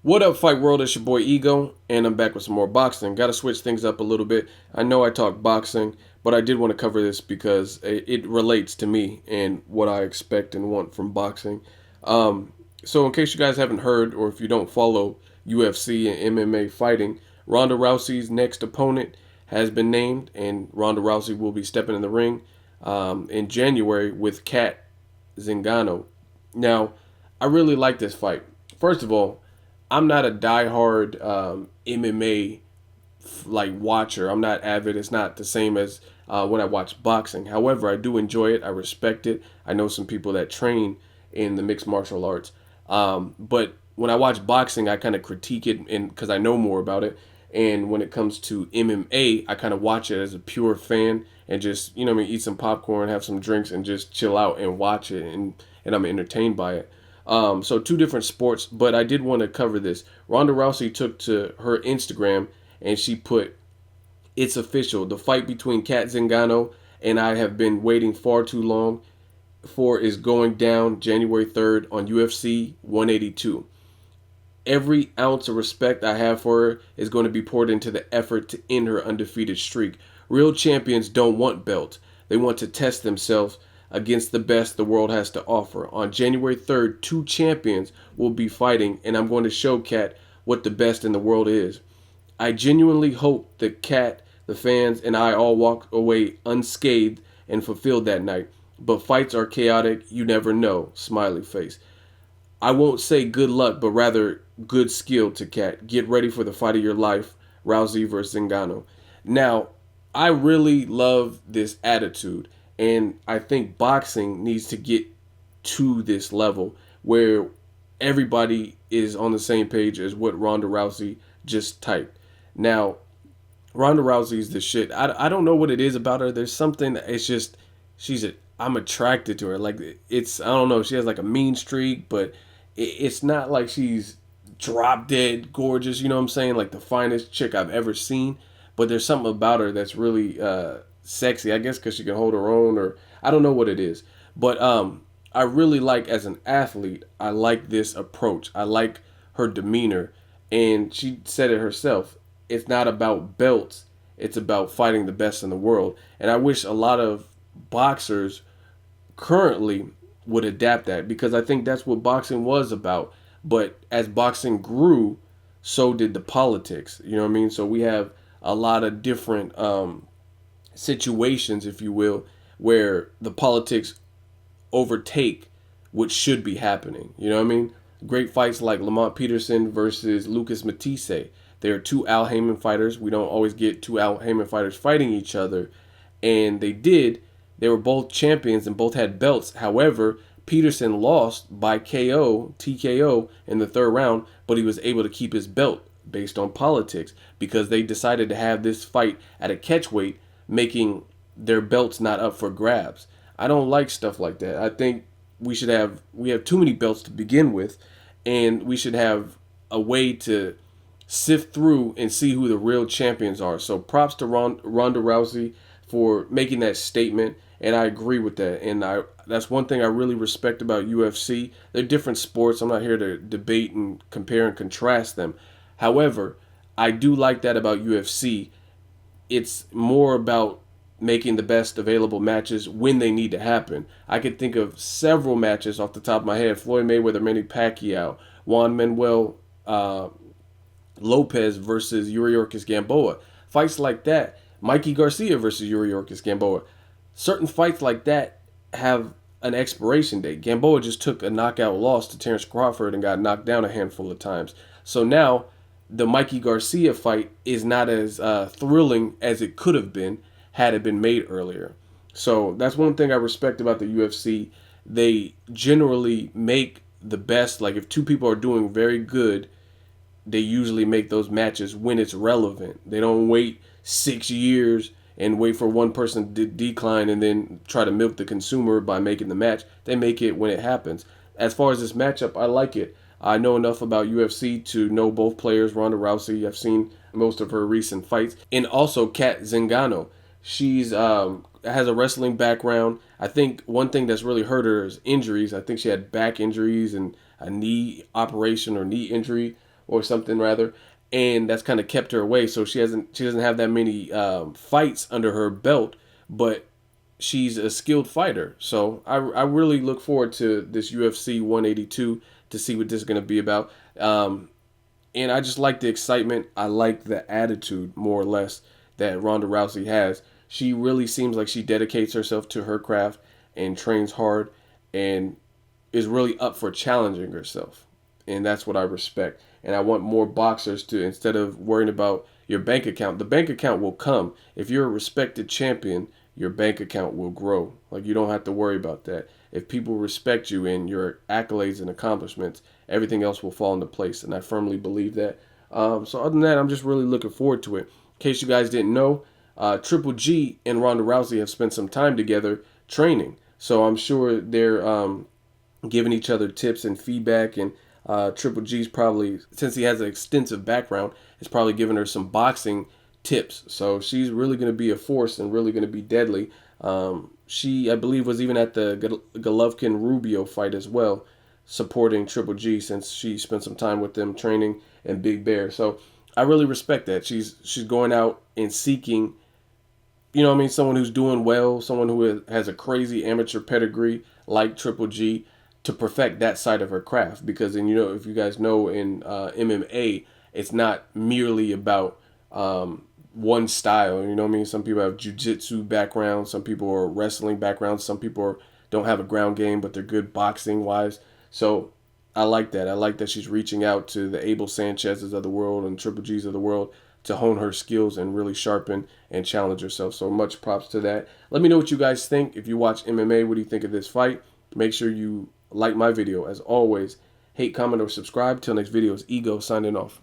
What up, Fight World? It's your boy Ego, and I'm back with some more boxing. Got to switch things up a little bit. I know I talk boxing, but I did want to cover this because it relates to me and what I expect and want from boxing. Um, so, in case you guys haven't heard, or if you don't follow UFC and MMA fighting, Ronda Rousey's next opponent has been named, and Ronda Rousey will be stepping in the ring in January with Kat Zingano. Now, I really like this fight. First of all, I'm not a diehard MMA like watcher. I'm not avid. It's not the same as when I watch boxing. However, I do enjoy it. I respect it. I know some people that train in the mixed martial arts. But when I watch boxing, I kind of critique it, and because I know more about it. And when it comes to MMA, I kind of watch it as a pure fan and just I mean, eat some popcorn, have some drinks, and just chill out and watch it, and I'm entertained by it. So two different sports, but I did want to cover this. Ronda Rousey took to her Instagram and she put, "It's official. The fight between Kat Zingano and I have been waiting far too long for is going down January 3rd on UFC 182. Every ounce of respect I have for her is going to be poured into the effort to end her undefeated streak. Real champions don't want belts. They want to test themselves against the best the world has to offer. On January 3rd, two champions will be fighting, and I'm going to show Kat what the best in the world is. I genuinely hope that Kat, the fans, and I all walk away unscathed and fulfilled that night. But fights are chaotic. You never know." Smiley face. "I won't say good luck, but rather good skill to Kat. Get ready for the fight of your life, Rousey versus Zingano." Now, I really love this attitude, and I think boxing needs to get to this level where everybody is on the same page as what Ronda Rousey just typed. Now, Ronda Rousey's the shit. I don't know what it is about her. There's something. It's just I'm attracted to her. Like it's I don't know. She has like a mean streak, but it's not like she's drop dead gorgeous. You know what I'm saying? Like the finest chick I've ever seen. But there's something about her that's really sexy. I guess because she can hold her own, or I don't know what it is. But I really like as an athlete. I like this approach. I like her demeanor, and she said it herself. It's not about belts. It's about fighting the best in the world. And I wish a lot of boxers currently would adapt that because I think that's what boxing was about. But as boxing grew, so did the politics. You know what I mean? So we have a lot of different situations, if you will, where the politics overtake what should be happening. You know what I mean? Great fights like Lamont Peterson versus Lucas Matisse. They are two Al Heyman fighters. We don't always get two Al Heyman fighters fighting each other. And they did. They were both champions and both had belts. However, Peterson lost by TKO in the third round, but he was able to keep his belt based on politics because they decided to have this fight at a catchweight, making their belts not up for grabs. I don't like stuff like that. I think we have too many belts to begin with, and we should have a way to sift through and see who the real champions are. So props to Ronda Rousey for making that statement, and I agree with that. And that's one thing I really respect about UFC. They're different sports. I'm not here to debate and compare and contrast them. However, I do like that about UFC. It's more about making the best available matches when they need to happen. I could think of several matches off the top of my head: Floyd Mayweather, Manny Pacquiao, Juan Manuel Lopez versus Yuri Orkis Gamboa. Fights like that. Mikey Garcia versus Yuri Orkis Gamboa. Certain fights like that have an expiration date. Gamboa just took a knockout loss to Terrence Crawford and got knocked down a handful of times. So now the Mikey Garcia fight is not as thrilling as it could have been had it been made earlier. So that's one thing I respect about the UFC. They generally make the best. Like if two people are doing very good, they usually make those matches when it's relevant. They don't wait 6 years and wait for one person to decline and then try to milk the consumer by making the match. They make it when it happens. As far as this matchup, I like it. I know enough about UFC to know both players. Ronda Rousey, I've seen most of her recent fights, and also Kat Zingano. She's has a wrestling background. I think one thing that's really hurt her is injuries. I think she had back injuries and a knee operation or knee injury. or something rather, and that's kind of kept her away. So she doesn't have that many fights under her belt, but she's a skilled fighter. So I really look forward to this UFC 182 to see what this is going to be about. And I just like the excitement. I like the attitude, more or less, that Ronda Rousey has. She really seems like she dedicates herself to her craft and trains hard and is really up for challenging herself. And that's what I respect. And I want more boxers to, instead of worrying about your bank account, the bank account will come. If you're a respected champion, your bank account will grow. Like, you don't have to worry about that. If people respect you and your accolades and accomplishments, everything else will fall into place. And I firmly believe that. So other than that, I'm just really looking forward to it. In case you guys didn't know, Triple G and Ronda Rousey have spent some time together training. So I'm sure they're giving each other tips and feedback. And Triple G's probably, since he has an extensive background, is probably giving her some boxing tips. So she's really going to be a force and really going to be deadly. She, I believe, was even at the Golovkin-Rubio fight as well, supporting Triple G since she spent some time with them training in Big Bear. So I really respect that. She's going out and seeking, you know what I mean, someone who's doing well, someone who has a crazy amateur pedigree like Triple G to perfect that side of her craft. Because, and you know, if you guys know, in MMA, it's not merely about one style. You know what I mean? Some people have jiu-jitsu backgrounds, some people are wrestling backgrounds, some people don't have a ground game, but they're good boxing wise. So I like that. I like that she's reaching out to the Abel Sanchez's of the world and Triple G's of the world to hone her skills and really sharpen and challenge herself. So much props to that. Let me know what you guys think. If you watch MMA, what do you think of this fight? Make sure you like my video. As always, hate, comment, or subscribe. Till next video, it's Ego signing off.